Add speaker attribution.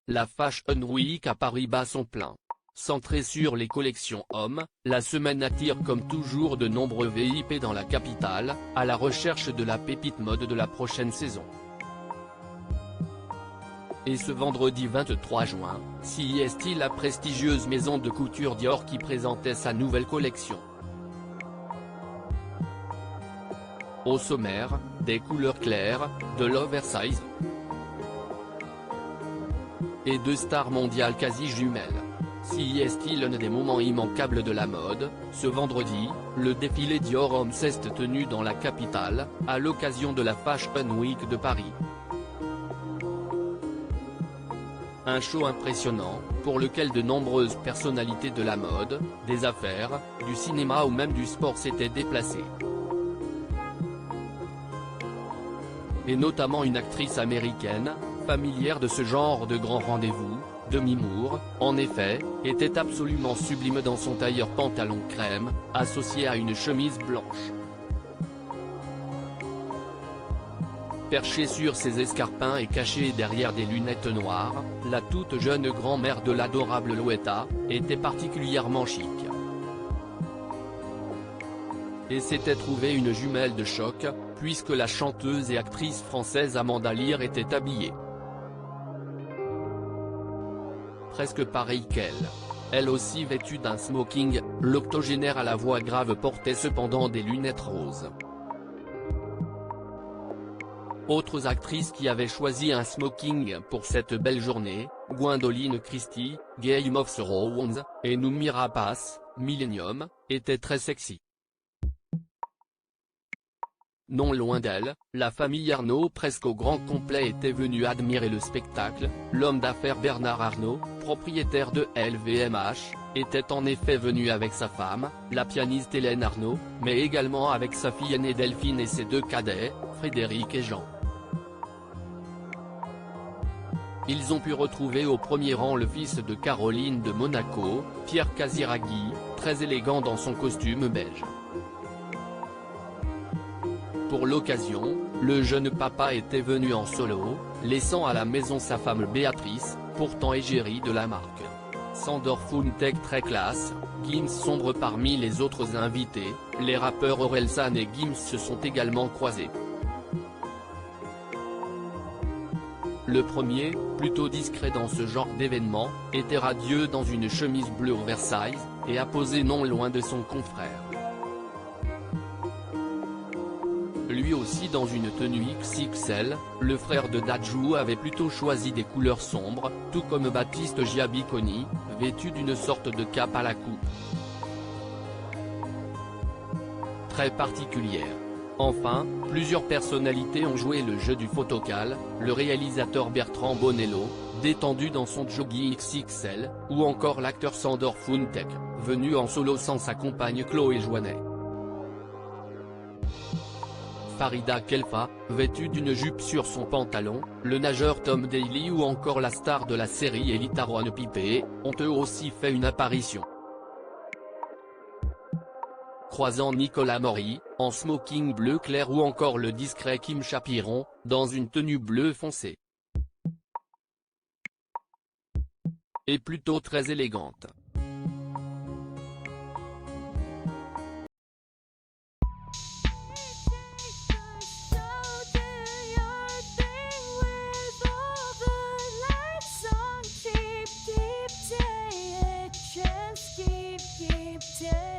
Speaker 1: la Fashion Week à Paris bat son plein. Centrée sur les collections hommes, la semaine attire comme toujours de nombreux VIP dans la capitale, à la recherche de la pépite mode de la prochaine saison. Et ce vendredi 23 juin, CEST, la prestigieuse maison de couture Dior qui présentait sa nouvelle collection. Au sommaire, des couleurs claires, de l'oversize et deux stars mondiales quasi jumelles. CEST, l'un des moments immanquables de la mode, ce vendredi, le défilé Dior Homme s'est tenu dans la capitale, à l'occasion de la Fashion Week de Paris. Un show impressionnant, pour lequel de nombreuses personnalités de la mode, des affaires, du cinéma ou même du sport s'étaient déplacées. Et notamment une actrice américaine, familière de ce genre de grands rendez-vous, Demi Moore, en effet, était absolument sublime dans son tailleur pantalon crème, associé à une chemise blanche. Perchée sur ses escarpins et cachée derrière des lunettes noires, la toute jeune grand-mère de l'adorable Louetta, était particulièrement chic. Et s'était trouvée une jumelle de choc, puisque la chanteuse et actrice française Amanda Lear était habillée presque pareille qu'elle. Elle aussi vêtue d'un smoking, l'octogénaire à la voix grave portait cependant des lunettes roses. Autres actrices qui avaient choisi un smoking pour cette belle journée, Gwendoline Christie, Game of Thrones, et Noomi Rapace, Millennium, étaient très sexy. Non loin d'elle, la famille Arnault presque au grand complet était venue admirer le spectacle. L'homme d'affaires Bernard Arnault, propriétaire de LVMH, était en effet venu avec sa femme, la pianiste Hélène Arnault, mais également avec sa fille aînée Delphine et ses deux cadets, Frédéric et Jean. Ils ont pu retrouver au premier rang le fils de Caroline de Monaco, Pierre Casiraghi, très élégant dans son costume beige. Pour l'occasion, le jeune papa était venu en solo, laissant à la maison sa femme Béatrice, pourtant égérie de la marque. Sandor Funtech très classe, Gims sombre parmi les autres invités, les rappeurs Orelsan et Gims se sont également croisés. Le premier, plutôt discret dans ce genre d'événement, était radieux dans une chemise bleue oversize, et a posé non loin de son confrère. Lui aussi dans une tenue XXL, le frère de Dadju avait plutôt choisi des couleurs sombres, tout comme Baptiste Giabiconi, vêtu d'une sorte de cape à la coupe très particulière. Enfin, plusieurs personnalités ont joué le jeu du photocall, le réalisateur Bertrand Bonello, détendu dans son jogging XXL, ou encore l'acteur Sandor Funtech, venu en solo sans sa compagne Chloé Joinet. Farida Khelfa, vêtue d'une jupe sur son pantalon, le nageur Tom Daley ou encore la star de la série Elite Aaron Pippé, ont eux aussi fait une apparition. Croisant Nicolas Maury, en smoking bleu clair ou encore le discret Kim Chapiron, dans une tenue bleu foncé. Et plutôt très élégante.
Speaker 2: Keep